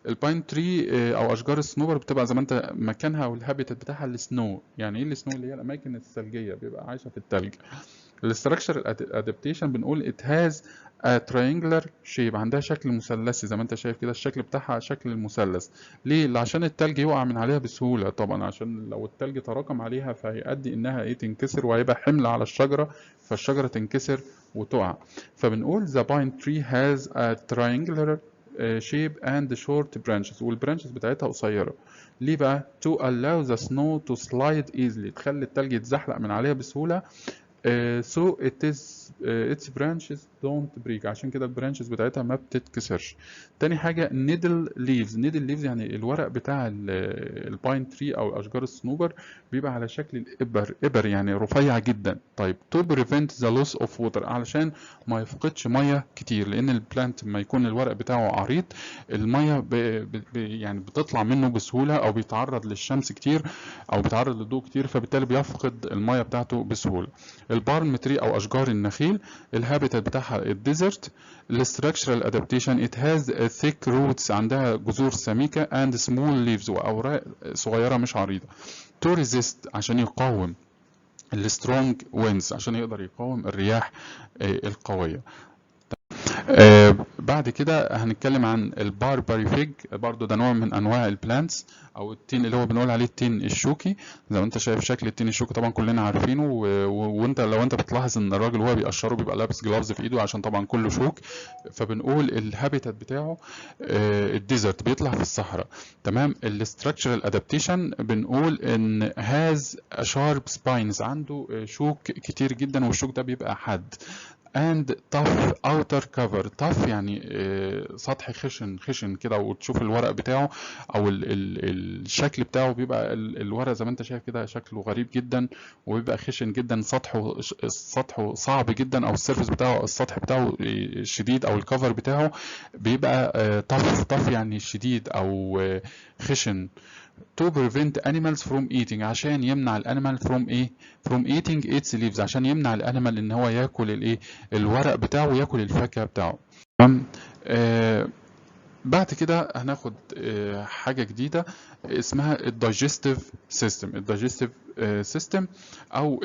الباين تري او اشجار الصنوبر بتبقى زي ما انت مكانها والهابيتات بتاعها السنو. يعني ايه السنو؟ اللي هي الاماكن الثلجيه، بيبقى عايشه في الثلج. الاستراكشر ادابتيشن بنقول it has a triangular shape، عندها شكل مثلثي زي ما انت شايف كده، الشكل بتاعها شكل المثلث. ليه؟ عشان التلج يقع من عليها بسهوله طبعا، عشان لو التلج تراكم عليها فهيؤدي انها ايه تنكسر، وهيبقى حمل على الشجره، فالشجره تنكسر وتقع. فبنقول the pine tree has a triangular shape and short branches، والبرانشز بتاعتها قصيره. ليه بقى؟ to allow the snow to slide easily، تخلي التلج يتزحلق من عليها بسهوله. so its branches don't break، عشان كده البرانشز بتاعتها ما بتتكسرش. تاني حاجة needle leaves. needle leaves يعني الورق بتاع الباين تري أو أشجار الصنوبر بيبقى على شكل الإبر. إبر يعني رفيع جدا. طيب to prevent the loss of water، علشان ما يفقدش مية كتير، لأن البلانت لما يكون الورق بتاعه عريض المية يعني بتطلع منه بسهولة، أو بيتعرض للشمس كتير أو بيتعرض للضوء كتير، فبالتالي بيفقد المية بتاعته بسهولة. البالم تري او اشجار النخيل الهابيتات بتاعها الديزرت. الاستراكشرال ادابتيشن it has thick roots، عندها جذور سميكه and small leaves، واوراق صغيره مش عريضه. to resist عشان يقاوم السترونج ويندز، عشان يقدر يقاوم الرياح القويه. بعد كده هنتكلم عن الباربري فيج. برضو ده نوع من انواع البلانتس او التين اللي هو بنقول عليه التين الشوكي. زي ما انت شايف شكل التين الشوكي طبعا كلنا عارفينه، وانت لو انت بتلاحظ ان الراجل وهو بيقشره بيبقى لابس جلافز في ايده عشان طبعا كله شوك. فبنقول الهابيتات بتاعه الديزرت، بيطلع في الصحراء. تمام. الاستراكشرال ادابتيشن بنقول ان هاز شارب سباينز، عنده شوك كتير جدا، والشوك ده بيبقى حاد. and tough outer cover. tough يعني سطح خشن كده، وتشوف الورق بتاعه او الشكل بتاعه بيبقى الورق زي ما انت شايف كده شكله غريب جدا، وبيبقى خشن جدا، سطحه صعب جدا، او السيرفس بتاعه او السطح بتاعه شديد، او الكفر بتاعه بيبقى tough يعني شديد او خشن. to prevent animals from eating، عشان يمنع الانيمال from ايه from eating its leaves، عشان يمنع الانيمال ان هو ياكل الايه الورق بتاعه وياكل الفاكهه بتاعه. تمام. بعد كده هناخد حاجه جديده اسمها الدايجستيف سيستم. الدايجستيف سيستم او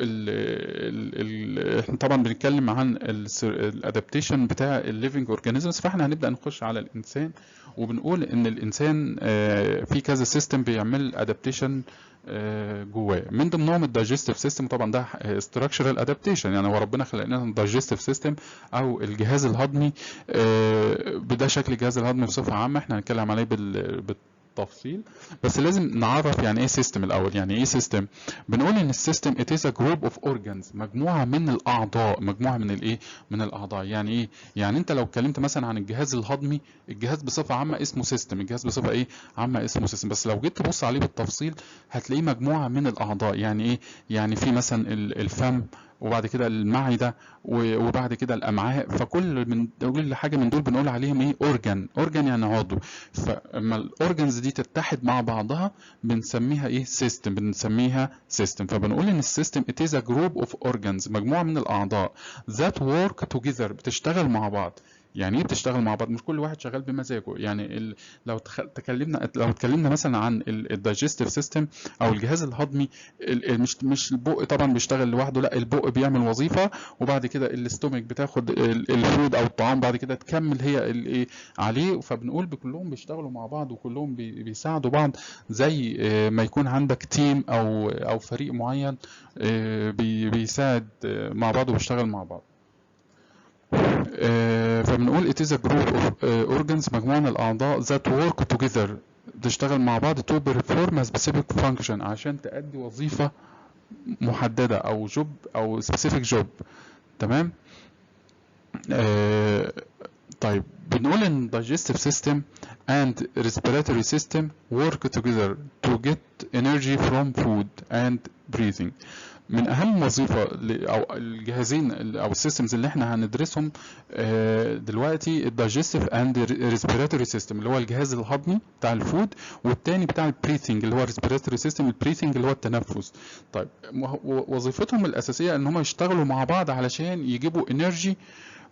احنا طبعا بنتكلم عن الادابتيشن بتاع الليفنج اورجانيزمز، فاحنا هنبدا نخش على الانسان، وبنقول ان الانسان في كذا سيستم بيعمل ادابتيشن جواه. من ضمنهم الدايجستيف سيستم، طبعا ده ستراكشرال ادابتيشن، يعني هو ربنا خلق لنا الدايجستيف سيستم او الجهاز الهضمي. بده شكل الجهاز الهضمي بصفه عامه، احنا هنتكلم عليه بالتفصيل، بس لازم نعرف يعني ايه سيستم الاول. يعني ايه سيستم؟ بنقول ان السيستم it is a group of organs، مجموعه من الاعضاء، مجموعه من الايه من الاعضاء. يعني ايه؟ يعني انت لو اتكلمت مثلا عن الجهاز الهضمي، الجهاز بصفه عامه اسمه سيستم، الجهاز بصفه ايه عامه اسمه سيستم، بس لو جيت تبص عليه بالتفصيل هتلاقيه مجموعه من الاعضاء. يعني ايه؟ يعني في مثلا الفم، وبعد كده المعده، وبعد كده الامعاء. كل حاجه من دول بنقول عليهم ايه اورجان يعني عضو. فاما الاورجانز دي تتحد مع بعضها بنسميها ايه سيستم. فبنقول ان السيستم it is a group of organs، مجموعه من الاعضاء that work together، بتشتغل مع بعض. يعني ايه بتشتغل مع بعض؟ مش كل واحد شغال بمزاجه. يعني لو اتكلمنا مثلا عن الدايجستيف سيستم او الجهاز الهضمي، مش البق طبعا بيشتغل لوحده، لا البق بيعمل وظيفه، وبعد كده الاستومك بتاخد الفود او الطعام، بعد كده تكمل هي الايه عليه. فبنقول كلهم بيشتغلوا مع بعض، وكلهم بيساعدوا بعض، زي ما يكون عندك تيم او فريق معين بيساعد مع بعض وبيشتغل مع بعض. فبنقول it is a group of organs، مجموعة من الأعضاء that work together، تشتغل مع بعض to perform a specific function، عشان تأدي وظيفة محدده او جوب او سبيسيفيك جوب. تمام. طيب بنقول ان digestive system and respiratory system work together to get energy from food and breathing. من اهم وظيفه او الجهازين او السيستمز اللي احنا هندرسهم دلوقتي الدايجستيف اند ريسبيراتوري سيستم، اللي هو الجهاز الهضمي بتاع الفود، والتاني بتاع البريثنج اللي هو الريسبيراتوري سيستم، البريثنج اللي هو التنفس. طيب وظيفتهم الاساسيه ان هم يشتغلوا مع بعض علشان يجيبوا انرجي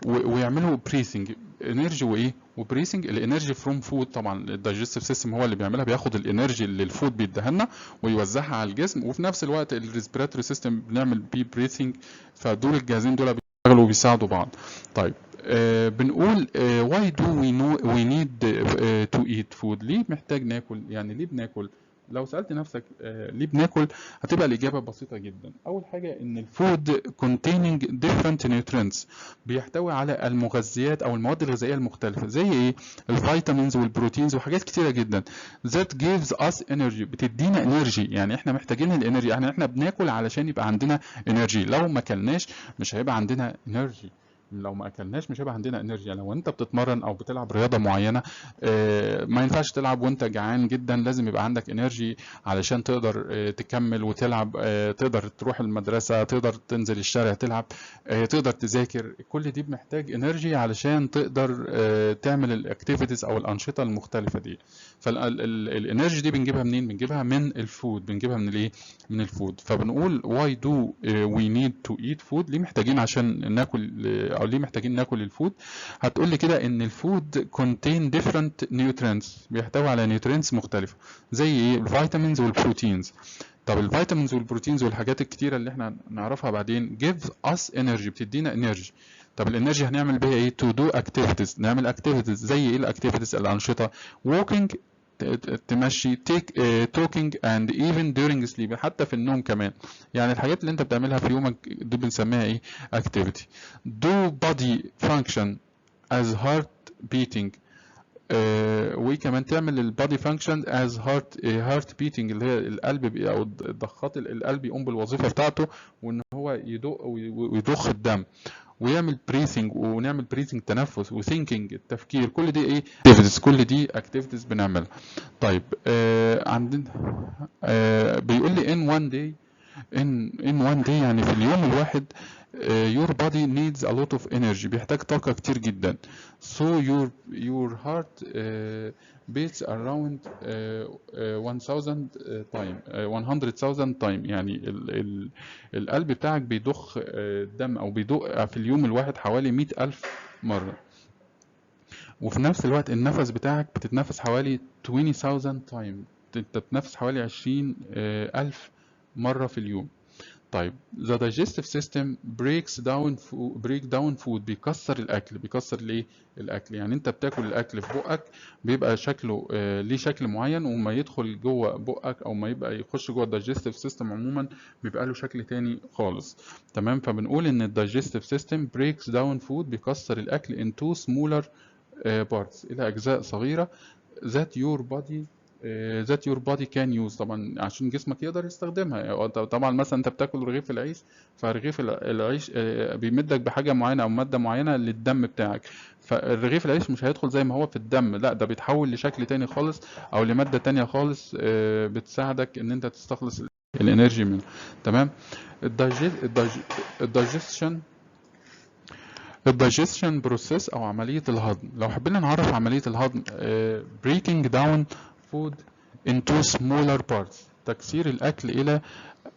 ويعملوا بريثنج. انرجي وايه وبريثنج. الانرجي فروم فود، طبعا الدايجستيف سيستم هو اللي بيعملها، بياخد الانرجي اللي الفود بيديها لنا ويوزعها على الجسم، وفي نفس الوقت الريسبيراتوري سيستم بنعمل بيه بريثنج. فدول الجهازين دول بيشتغلوا وبيساعدوا بعض. طيب بنقول why do we need to eat food؟ ليه محتاج ناكل؟ يعني ليه بناكل؟ لو سألت نفسك ليه بناكل، هتبقى الإجابة بسيطة جدا. أول حاجة إن الفود containing different nutrients، بيحتوي على المغذيات أو المواد الغذائية المختلفة، زي إيه؟ الفيتامينز والبروتينز وحاجات كتيرة جدا. that gives us energy، بتدينا انرجي. يعني احنا محتاجين الانرجي، يعني احنا بناكل علشان يبقى عندنا انرجي. لو ما كلناش مش هيبقى عندنا انرجي. لو ما اكلناش مش هيبقى عندنا انرجي. لو انت بتتمرن او بتلعب رياضه معينه، ما ينفعش تلعب وانت جعان جدا، لازم يبقى عندك انرجي علشان تقدر تكمل وتلعب، تقدر تروح المدرسه، تقدر تنزل الشارع تلعب، تقدر تذاكر. كل دي محتاج انرجي علشان تقدر تعمل الاكتيفيتيز او الانشطه المختلفه دي. فالانرجي دي بنجيبها منين؟ بنجيبها من الفود. بنجيبها من الايه؟ من الفود. فبنقول why do we need to eat food؟ ليه محتاجين عشان ناكل، او ليه محتاجين ناكل الفود؟ هتقول لي كده ان الفود contain different nutrients، بيحتوي على نيوترينتس مختلفه، زي ايه؟ الفيتامينز والبروتينز. طب الفيتامينز والبروتينز والحاجات الكتيره اللي احنا نعرفها بعدين give us energy، بتدينا انرجي. طب الانرجي هنعمل بيها ايه؟ to do activities، نعمل activities. زي ايه الاكتيفيتيز؟ الانشطه walking، تمشي، talking and even during sleep، حتى في النوم كمان. يعني الحاجات اللي انت بتعملها في يومك دي بنسميها ايه؟ activity. do body function as heart beating، وكمان تعمل البادي فانكشن از هارت بيتنج، اللي هي القلب او ضخات القلب يقوم بالوظيفه بتاعته، وان هو يدق ويضخ الدم، ويعمل بريثنج، ونعمل بريثنج تنفس، وثينكينج التفكير. كل دي ايه؟ اكتيفيتيز. كل دي اكتيفيتيز بنعملها. طيب عندنا بيقول لي in one day، in one day يعني في اليوم الواحد your body needs a lot of energy، بيحتاج طاقة كتير جدا. so your heart beats around 1000 time 100,000 time، يعني القلب بتاعك بيضخ الدم او بيدق في اليوم الواحد حوالي 100,000 مرة. وفي نفس الوقت النفس بتاعك بتتنفس حوالي 20,000 time، انت بتتنفس حوالي 20,000 مرة في اليوم. طيب the digestive system break down food، بيكسر الاكل. بيكسر ليه الاكل؟ يعني انت بتاكل الاكل في بقك، بيبقى شكله ليه شكل معين، وما يدخل جوه بقك او ما يبقى يخش جوه الدايجستيف سيستم عموما بيبقى له شكل تاني خالص. تمام. فبنقول ان الدايجستيف سيستم breaks down food، بيكسر الاكل into smaller parts، الى اجزاء صغيره that your body can use، طبعا عشان جسمك يقدر يستخدمها. طبعا مثلا انت بتاكل رغيف العيش، فرغيف العيش بيمدك بحاجه معينه او ماده معينه للدم بتاعك، فالرغيف العيش مش هيدخل زي ما هو في الدم، لا ده بيتحول لشكل تاني خالص او لماده تانية خالص بتساعدك ان انت تستخلص الانرجي منه. تمام. الدايجستشن الدايجستشن بروسيس او عمليه الهضم. لو حبينا نعرف عمليه الهضم، breaking down food into smaller parts، تكسير الاكل الى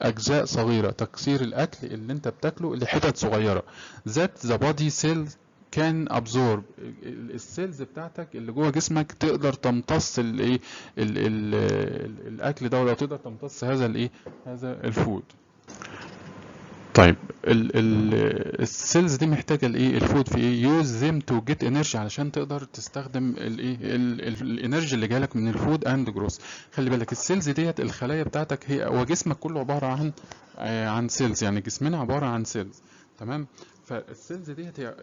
اجزاء صغيره، تكسير الاكل اللي انت بتاكله لحتت صغيره. that the body cells can absorb، السيلز بتاعتك اللي جوه جسمك تقدر تمتص الايه الاكل ده، ولا تقدر تمتص هذا الايه هذا الفود. طيب السيلز دي محتاجه الايه الفود في ايه؟ يوز ذيم تو جيت انرجي، علشان تقدر تستخدم الايه الانرجي اللي جالك من الفود اند جروس. خلي بالك السيلز ديت الخلايا بتاعتك، هي وجسمك كله عباره عن سيلز، يعني جسمنا عباره عن سيلز. تمام. فالسيلز ديت هي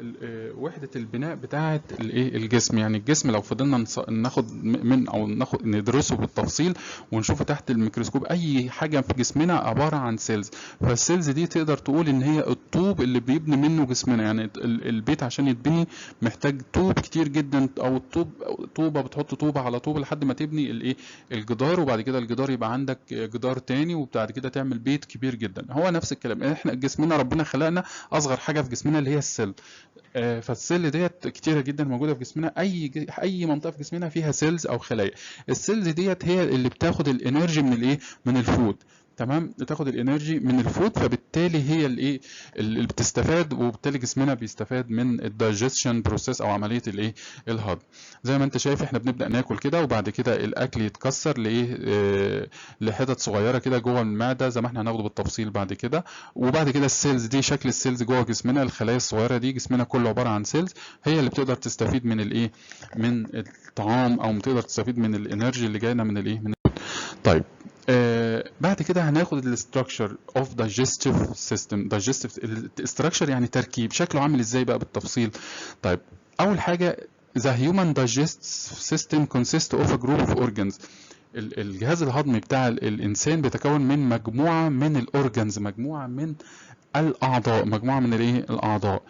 وحده البناء بتاعه الايه الجسم. يعني الجسم لو فضلنا ناخد من او ناخد ندرسه بالتفصيل ونشوفه تحت الميكروسكوب، اي حاجه في جسمنا عباره عن سيلز. فالسيلز دي تقدر تقول ان هي الطوب اللي بيبني منه جسمنا. يعني البيت عشان يتبني محتاج طوب كتير جدا، او طوبه بتحط طوبه على طوبه لحد ما تبني الايه الجدار، وبعد كده الجدار يبقى عندك جدار تاني، وبعد كده تعمل بيت كبير جدا. هو نفس الكلام، احنا جسمنا ربنا خلقنا اصغر حاجه في جسمنا اللي هي السيل. فالسيل ديت كتيره جدا موجوده في جسمنا. اي منطقه في جسمنا فيها سيلز او خلايا. السيلز ديت هي اللي بتاخد الانرجي من الايه من الفود. تمام، بتاخد الانرجي من الفود، فبالتالي هي الايه اللي بتستفاد، وبالتالي جسمنا بيستفاد من الدايجيشن بروسيس او عمليه الايه الهضم. زي ما انت شايف احنا بنبدا ناكل كده، وبعد كده الاكل يتكسر لايه لحتت صغيره كده جوه المعده، زي ما احنا هناخده بالتفصيل بعد كده. وبعد كده السيلز دي شكل السيلز جوه جسمنا، الخلايا الصغيره دي جسمنا كله عباره عن سيلز، هي اللي بتقدر تستفيد من الايه من الطعام، او بتقدر تستفيد من الانرجي اللي جاينا من الايه من. طيب بعد كده هناخد الاستراكشر اوف digestive سيستم. digestive الاستراكشر يعني تركيب، شكله عامل ازاي بقى بالتفصيل. طيب اول حاجه the human digestive system consists of a group of organs. الجهاز الهضمي بتاع الانسان بيتكون من مجموعه من الاورجنز، مجموعه من الاعضاء، مجموعه من الايه الاعضاء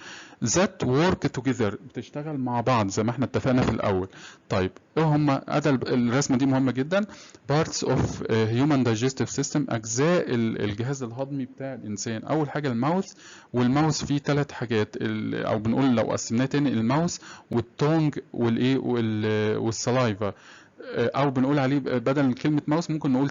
that work together، بتشتغل مع بعض زي ما احنا اتفقنا في الاول. طيب ايه هم؟ الرسمه دي مهمه جدا. parts of human digestive system، اجزاء الجهاز الهضمي بتاع الانسان. اول حاجه الماوث، والماوث فيه 3 حاجات، او بنقول لو قسمناه تاني الماوث والتونج والايه والسلايفا، او بنقول عليه بدل كلمه ماوس ممكن نقول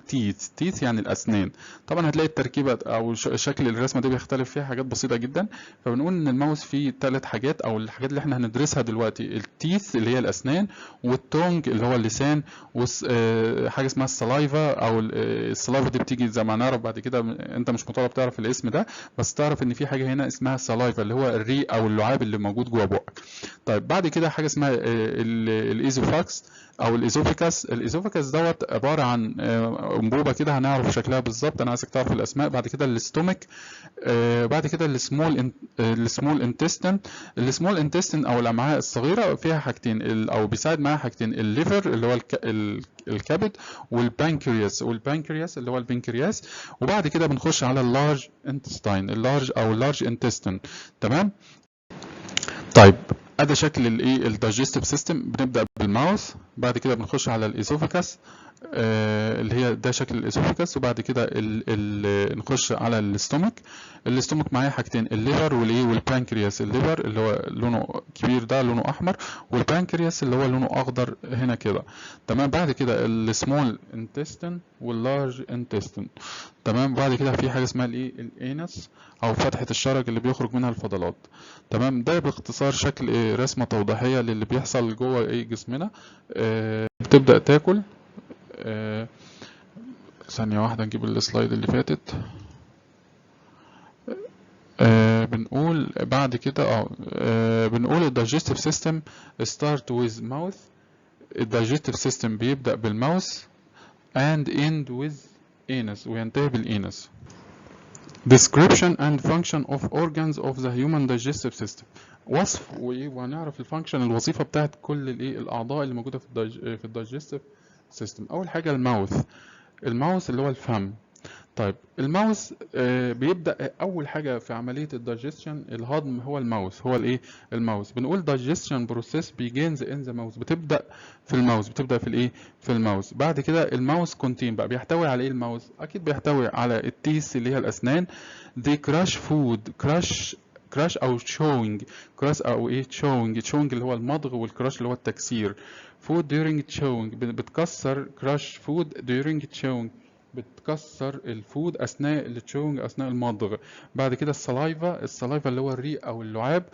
تيث يعني الاسنان. طبعا هتلاقي التركيبه او شكل الرسمه دي بيختلف فيها حاجات بسيطه جدا. فبنقول ان الماوس فيه 3 حاجات، او الحاجات اللي احنا هندرسها دلوقتي: التيث اللي هي الاسنان، والتونج اللي هو اللسان، وحاجه اسمها السلايفا، او السلايفا دي بتيجي زي ما نعرف بعد كده. انت مش مطالب تعرف الاسم ده، بس تعرف ان في حاجه هنا اسمها سلايفا اللي هو الريق او اللعاب اللي موجود جوه بقك. طيب بعد كده حاجه اسمها الايزوفاكس او الازوفاكس دوت عباره عن انبوبه كده، هنعرف شكلها بالظبط، انا عايزك تعرف الاسماء. بعد كده الاستومك، بعد كده السمول انتستين. السمول انتستين او الامعاء الصغيره فيها حاجتين، او بيساعد معاها حاجتين: الليفر اللي هو الكبد، والبانكرياس اللي هو البنكرياس. وبعد كده بنخش على اللارج انتستين، اللارج او اللارج انتستين. تمام. طيب ادي شكل الايه الدايجستيف سيستم. بنبدا بالماوث، بعد كده بنخش على الاسوفاكس، اللي هي ده شكل الاسوفاكس. وبعد كده نخش على الاستومك معايا حاجتين: الليفر والايه والبانكرياس. الليفر اللي هو لونه كبير ده لونه احمر، والبانكرياس اللي هو لونه اخضر هنا كده. تمام. بعد كده السمول انتستين واللارج انتستين. تمام. بعد كده في حاجه اسمها الايه الانس، او فتحه الشرج اللي بيخرج منها الفضلات. تمام. ده باختصار شكل رسمه توضيحيه للي بيحصل جوه جسمنا. بتبدا تاكل. ثانيه واحده نجيب السلايد اللي فاتت. بنقول بعد كده بنقول الدايجستيف سيستم start with mouth. الدايجستيف سيستم بيبدأ بالماوث and end with anus، وينتهي بالانس. description and function of organs of the human digestive system. وصف وهنعرف الفانكشن الوظيفة بتاعت كل الأعضاء اللي موجودة في الدايجستيف سيستم. أول حاجة الماوث اللي هو الفم. طيب الماوس بيبدأ أول حاجة في عملية الدايجيشن الهضم هو الماوس. هو الإيه؟ الماوس. بنقول digestion process begins in the mouth، بتبدأ في الماوس، بتبدأ في الإيه؟ في الماوس. بعد كده الماوس كونتين بقى بيحتوي على إيه الماوس؟ أكيد بيحتوي على التيث اللي هي الأسنان. they crush food، كراش او chewing، كراش او ايه chewing اللي هو المضغ، والكراش اللي هو التكسير. food during chewing، بتكسر كراش food during chewing، بتكسر الفود اثناء التشوينج، اثناء المضغ. بعد كده السلايفا اللي هو الريق او اللعاب.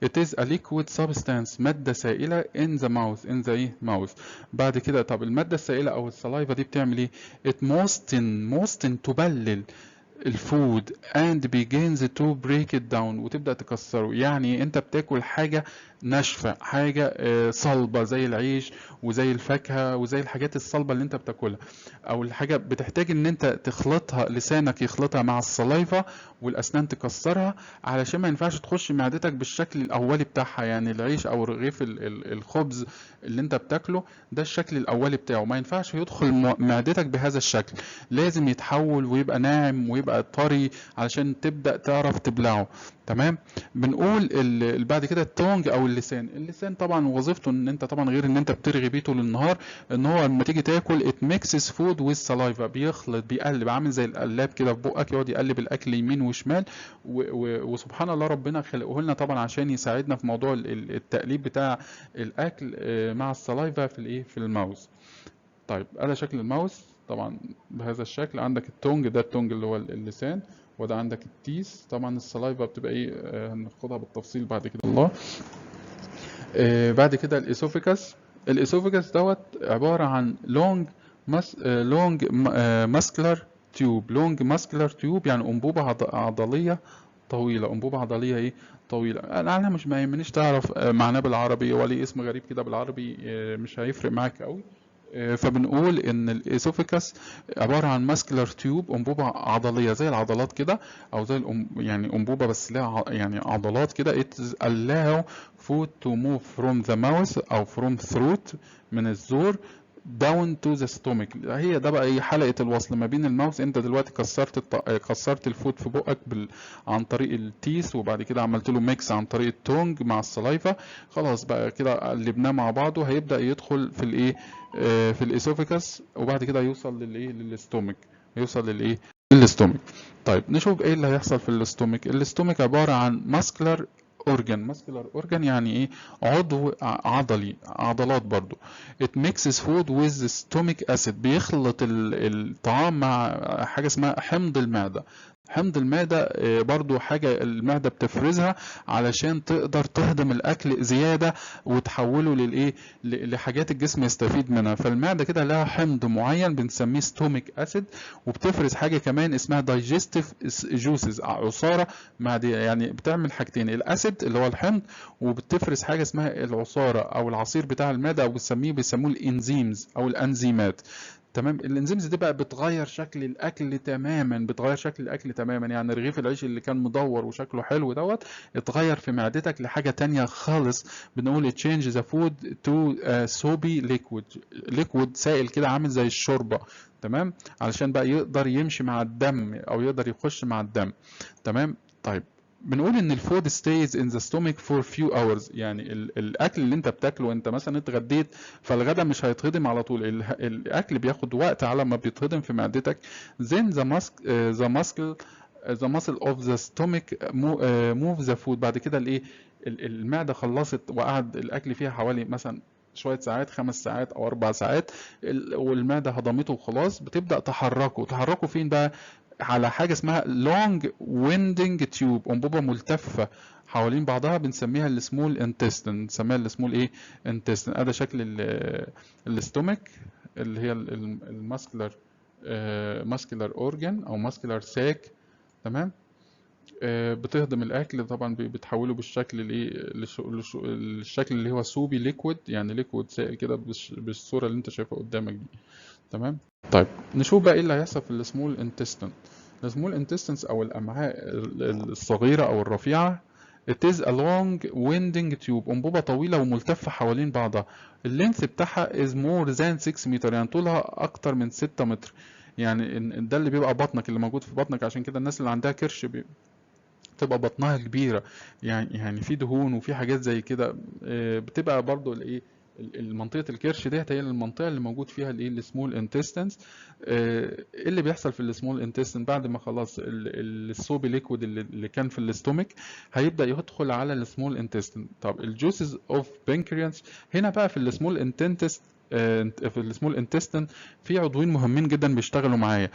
it is a liquid substance، ماده سائله in the mouth. بعد كده طب الماده السائله او السلايفا دي بتعمل ايه؟ it moisten تبلل الفود and begins to break it down، وتبدأ تكسره. يعني انت بتاكل حاجة ناشفة، حاجة صلبة زي العيش وزي الفاكهة وزي الحاجات الصلبة اللي انت بتاكلها، او الحاجة بتحتاج ان انت تخلطها، لسانك يخلطها مع السلايفا والاسنان تكسرها، علشان ما ينفعش تخش معدتك بالشكل الاولي بتاعها. يعني العيش او رغيف الخبز اللي انت بتاكله ده الشكل الاولي بتاعه ما ينفعش يدخل معدتك بهذا الشكل، لازم يتحول ويبقى ناعم ويبقى طري علشان تبدأ تعرف تبلعه. تمام. بنقول بعد كده التونج او اللسان. اللسان طبعا وظيفته ان انت طبعا غير ان انت بترغي بيه طول النهار، ان هو لما تيجي تاكل ات ميكسز فود ويز سلايفا، بيخلط بيقلب، عامل زي القلاب كده في بقك، يقعد يقلب الاكل يمين وشمال. وسبحان الله ربنا خلقه لنا طبعا عشان يساعدنا في موضوع التقليب بتاع الاكل مع السلايفا في الايه في الماوس. طيب ده شكل الماوس طبعا بهذا الشكل. عندك التونج، ده التونج اللي هو اللسان، وده عندك التيس. طبعا السلايفا بتبقى ايه هناخدها بالتفصيل بعد كده الله. بعد كده الاسوفيكاس. الاسوفيكاس دوت عبارة عن لونج ماسكلر تيوب. لونج ماسكلر تيوب يعني انبوبة عضلية طويلة. انبوبة عضلية ايه طويلة. انا مش ما يهمنيش تعرف معناه بالعربي، وليه اسم غريب كده بالعربي مش هيفرق معاك قوي. فبنقول ان الاسوفيكاس عباره عن ماسكلر تيوب، انبوبه عضليه زي العضلات كده، او زي يعني انبوبه بس لها يعني عضلات كده. it allow food to move from the mouth او from throat من الزور down to the stomach. هي ده بقى ايه حلقه الوصل ما بين الماوس. انت دلوقتي كسرت الفود في بقك عن طريق التيس، وبعد كده عملت له ميكس عن طريق التونج مع السلايفا. خلاص بقى كده قلبناه مع بعضه، هيبدا يدخل في الايه في الاسوفيكاس، وبعد كده يوصل للايه للاستومك. يوصل للايه للاستومك. طيب نشوف ايه اللي هيحصل في الاستومك. الاستومك عباره عن ماسكلر اورجان. ماسكلر اورجان يعني ايه عضو عضلي، عضلات برضو. it mixes food with stomach acid. بيخلط الطعام مع حاجه اسمها حمض المعده. حمض المعدة برضو حاجة المعدة بتفرزها علشان تقدر تهضم الأكل زيادة وتحوله للإيه لحاجات الجسم يستفيد منها. فالمعدة كده لها حمض معين بنسميه ستوميك أسيد، وبتفرز حاجة كمان اسمها دايجستيف جوسز، عصارة معدية. يعني بتعمل حاجتين، الأسيد اللي هو الحمض، وبتفرز حاجة اسمها العصارة أو العصير بتاع المعدة، أو بيسموه الإنزيمز أو الأنزيمات. تمام. الانزيمز دي بقى بتغير شكل الاكل تماما، بتغير شكل الاكل تماما. يعني رغيف العيش اللي كان مدور وشكله حلو دوت اتغير في معدتك لحاجه تانية خالص. بنقول change the food to soapy liquid. liquid سائل كده عامل زي الشوربه. تمام. علشان بقى يقدر يمشي مع الدم او يقدر يخش مع الدم. تمام. طيب بنقول ان الفود stays in the stomach for few hours. يعني الاكل اللي انت بتاكله، انت مثلا اتغديت، فالغدا مش هيتهضم على طول. الاكل بياخد وقت على ما بيتهضم في معدتك. then the muscle of the stomach move the food. بعد كده الايه المعده خلصت وقعد الاكل فيها حوالي مثلا شويه ساعات، 5 ساعات او 4 ساعات، والمعده هضمته وخلاص، بتبدا تحركه فين بقى؟ على حاجه اسمها long winding tube، انبوبه ملتفه حوالين بعضها، بنسميها السمول انتستين. نسميها السمول ايه انتستين. ده شكل الاستومك اللي هي الماسكلر ماسكلر اورجان او ماسكلر ساك. تمام. بتهضم الاكل طبعا، بتحوله بالشكل الايه الشكل اللي هو سوبي ليكويد، يعني ليكويد سائل كده بالصوره اللي انت شايفها قدامك دي. تمام. طيب نشوف بقى ايه اللي هيحصل في السمول انتستين. السمول انتستينز او الامعاء الصغيره او الرفيعه. It is a long winding tube، انبوبه طويله وملتفه حوالين بعضها. اللينث بتاعها is more than 6 متر، يعني طولها اكتر من 6 متر. يعني ده اللي بيبقى بطنك، اللي موجود في بطنك. عشان كده الناس اللي عندها كرش بتبقى بطنها كبيره. يعني في دهون وفي حاجات زي كده. بتبقى برضو الايه المنطقه الكرش ديت هي المنطقه اللي موجود فيها الايه السمول انتستينز. ايه اللي بيحصل في السمول انتستين بعد ما خلاص الصوبي ليكويد اللي كان في الاستومك هيبدا يدخل على السمول انتستين. طب الجوسز اوف بنكرياس هنا بقى في السمول في السمول انتستين في عضوين مهمين جدا بيشتغلوا معايا.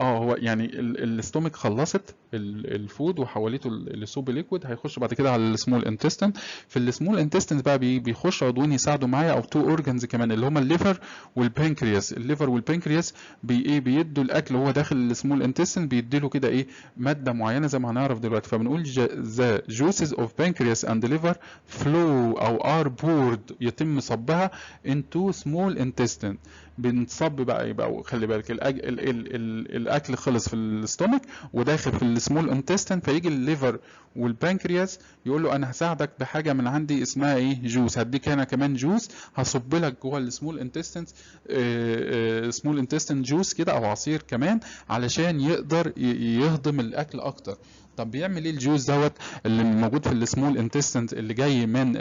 هو يعني الاستومك خلصت الفود وحولته لسوب ليكويد، هيخش بعد كده على السمول انتستين. في السمول انتستين بقى بيخش عضوين يساعدوا معايا، او تو اورجانز كمان، اللي هما الليفر والبنكرياس. الليفر والبنكرياس بيدوا الاكل وهو داخل السمول انتستين، بيديله كده ايه، ماده معينه زي ما هنعرف دلوقتي. فبنقول the juices of pancreas and liver flow او are poured، يتم صبها into small intestine. بنصب بقى، يبقى خلي بالك الاكل خلص في الاستومك وداخل في السمول انتستين، فيجي الليفر والبنكرياس يقول له انا هساعدك بحاجه من عندي اسمها ايه، جوس. هديك انا كمان جوس، هصب لك جوه السمول انتستين سمول انتستين جوس كده، او عصير كمان، علشان يقدر يهضم الاكل اكتر. طب بيعمل ايه الجوز دوت اللي موجود في السمول انتستنت اللي جاي من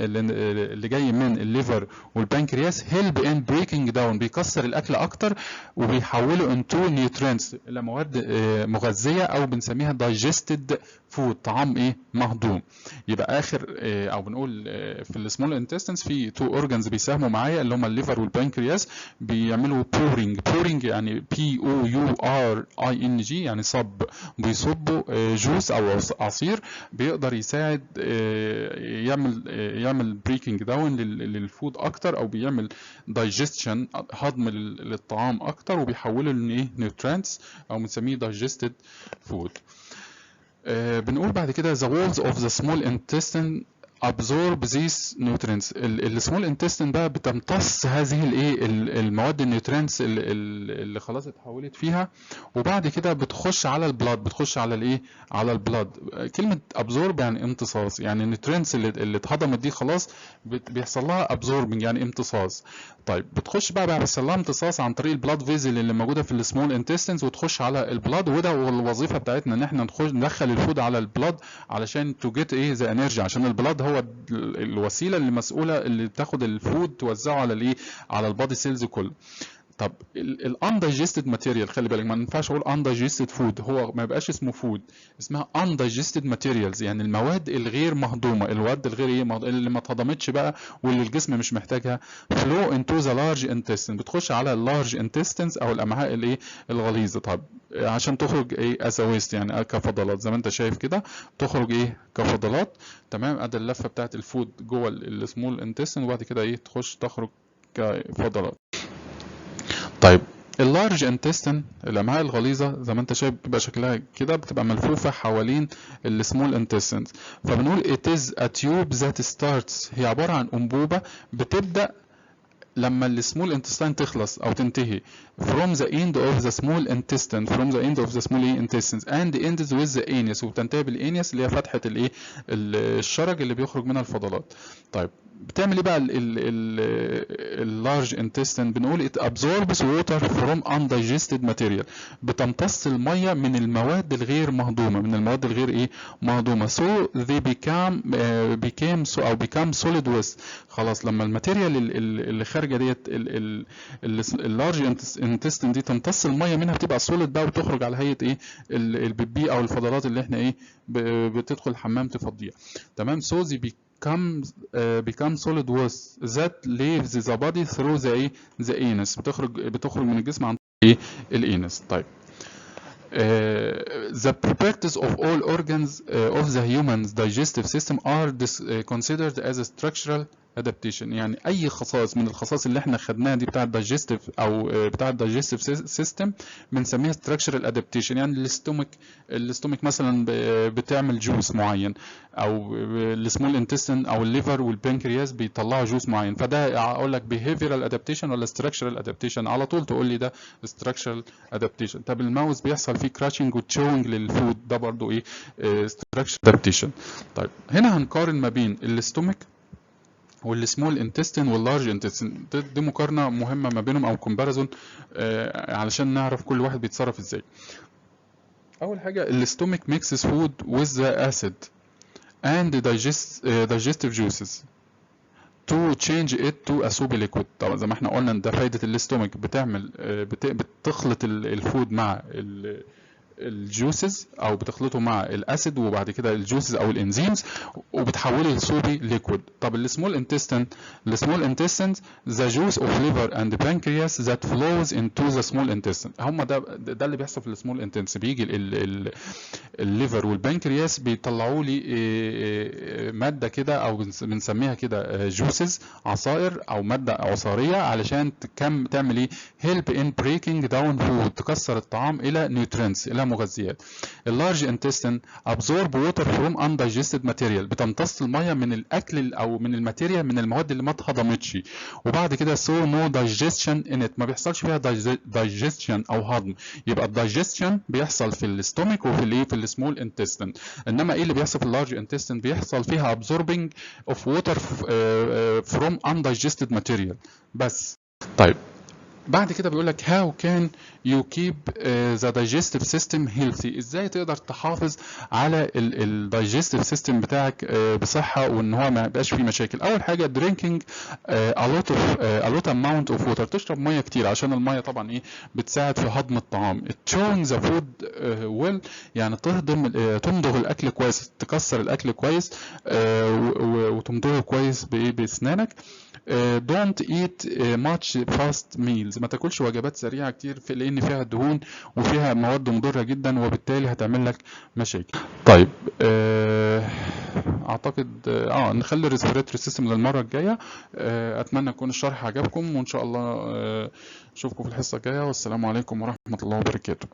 الليفر والبنكرياس؟ هيلب ان بريكنج داون، بيكسر الاكل اكتر وبيحوله انتو نيوترينتس، الى مواد مغذيه، او بنسميها دايجستد فود، طعام ايه، مهضوم. يبقى اخر او بنقول في السمول انتستنس في تو اورجانز بيساهموا معايا، اللي هم الليفر والبنكرياس، بيعملوا بورينج يعني POURING، يعني صب، بيصبوا جوس او عصير بيقدر يساعد يعمل بريكنج داون للفود اكتر، او بيعمل دايجستشن، هضم للطعام اكتر، وبيحوله لايه، نيوترينتس، او بنسميه دايجستد فود. بنقول بعد كده the walls of the small intestine absorb these nutrients. السمول انتستين بقى بتمتص هذه الايه، المواد النيوترينتس اللي خلاص اتحولت فيها، وبعد كده بتخش على البلاد، بتخش على الايه، على البلاد. كلمه absorb يعني امتصاص، يعني النيوترينتس اللي اتهضمت دي خلاص بيحصل لها absorbing يعني امتصاص. طيب بتخش بقى بيحصل لها امتصاص عن طريق البلاد فيزل اللي موجوده في السمول انتستينز، وتخش على البلاد. وده الوظيفه بتاعتنا، ان احنا ندخل الفود على البلاد علشان تو جيت ايه، ذا انرجي، عشان البلاد هو الوسيله اللي مسؤوله اللي تاخد الفود توزعه على الايه، على البادي سيلز كله. طب الاندايجستد ماتيريال، خلي بالك ما ينفعش اقول اندايجستد فود، هو ما يبقاش اسمه فود، اسمها اندايجستد ماتيريالز، يعني المواد الغير مهضومه، المواد الغير ايه، اللي ما اتهضمتش بقى واللي الجسم مش محتاجها. فلو انتو ذا لارج انتستين، بتخش على اللارج انتستينز او الامعاء الايه، الغليظه. طب عشان تخرج ايه، از ويست، يعني كفضلات، زي ما انت شايف كده تخرج ايه، كفضلات. تمام، ادي اللفه بتاعت الفود جوه السمول انتستين، وبعد كده ايه، تخرج كفضلات. طيب اللارج انتستين، الامعاء الغليظه، زي ما انت شايف بيبقى شكلها كده، بتبقى ملفوفه حوالين السمول انتستينز. فبنقول it is a tube that starts، هي عباره عن انبوبه بتبدا لما السمول انتستين تخلص او تنتهي from the end of the small intestine intestines and ends with the anus، وبتنتهي بالانيس اللي هي فتحه الايه، الشرج اللي بيخرج منها الفضلات. طيب بتعمل ايه بقى اللارج انتستين؟ بنقول it absorbs water from undigested material، بتمتص الميه من المواد الغير مهضومه، من المواد الغير ايه، مهضومه. so they become solid waste. خلاص لما الماتيريال اللي خارجه ديت اللارج انتستين دي تمتص الميه منها، بتبقى سوليد بقى، وتخرج على هيئه ايه، البيبي او الفضلات اللي احنا ايه، بتدخل الحمام تفضيها. تمام. so they become solid waste that leaves the body through the anus، بتخرج من الجسم عن طريق ايه، الانس. طيب the properties of all organs of the human's digestive system are considered as a structural adaptation. يعني اي خصائص من الخصائص اللي احنا خدناها دي بتاعه الدايجستيف او بتاعه الدايجستيف سيستم بنسميها structural adaptation. يعني الاستومك مثلا بتعمل جوس معين، او السمول انتستين او الليفر والبنكرياس بيطلعوا جوس معين، فده اقول لك behavioral adaptation ولا structural adaptation؟ على طول تقول لي ده structural adaptation. طب الماوس بيحصل فيه كراشنج وتشوينج للفود، ده برضو ايه، structural adaptation. طيب هنا هنقارن ما بين الاستومك والسمول انتستين واللارج انتستين، دي مقارنه مهمه ما بينهم، او كومباريزون علشان نعرف كل واحد بيتصرف ازاي. اول حاجه الاستومك ميكسز فود with the acid and digestive juices to change it to a soupy liquid. طبعا زي ما احنا قلنا ده فايده الاستومك، بتعمل بتخلط الفود مع الجوسز او بتخلطه مع الاسيد وبعد كده الجوسز او الانزيمز وبتحوله لصوبي ليكويد. طب السمول انتستين، السمول انتستين the juice of liver and pancreas that flows into the small intestine. هم ده اللي بيحصل في السمول انتستين. بيجي الليفر والبنكرياس بيطلعوا لي ماده كده او بنسميها كده جوسز، عصائر او ماده عصاريه، علشان تعمل ايه؟ help in breaking down food، تكسر الطعام الى nutrients، الى مغذيات. اللارج intestine absorb water from undigested material، بتمتص الميه من الاكل او من الماتيريال، من المواد اللي ما اتهضمتش، وبعد كده so no digestion in it، ما بيحصلش فيها digestion او هضم. يبقى الدايجستشن بيحصل في الاستومك وفي الايه، في السمول انتستين. انما ايه اللي بيحصل في اللارج انتستين؟ بيحصل فيها absorbing of water from undigested material بس. طيب بعد كده بيقول لك how can you keep the digestive system healthy، ازاي تقدر تحافظ على الدايجستيف سيستم بتاعك بصحه وان هو ما يبقاش فيه مشاكل. اول حاجه drinking a lot amount of water، تشرب ميه كتير، عشان الميه طبعا ايه، بتساعد في هضم الطعام. chewing the food well، يعني تمضغ الاكل كويس، تكسر الاكل كويس وتمضغه كويس بايه، باسنانك. don't eat much fast meals، ما تاكلش وجبات سريعه كتير، لان فيها دهون وفيها مواد مضره جدا، وبالتالي هتعمل لك مشاكل. طيب اعتقد نخلي الريسبيراتوري سيستم للمره الجايه. اتمنى يكون الشرح عجبكم، وان شاء الله اشوفكم في الحصه الجايه، والسلام عليكم ورحمه الله وبركاته.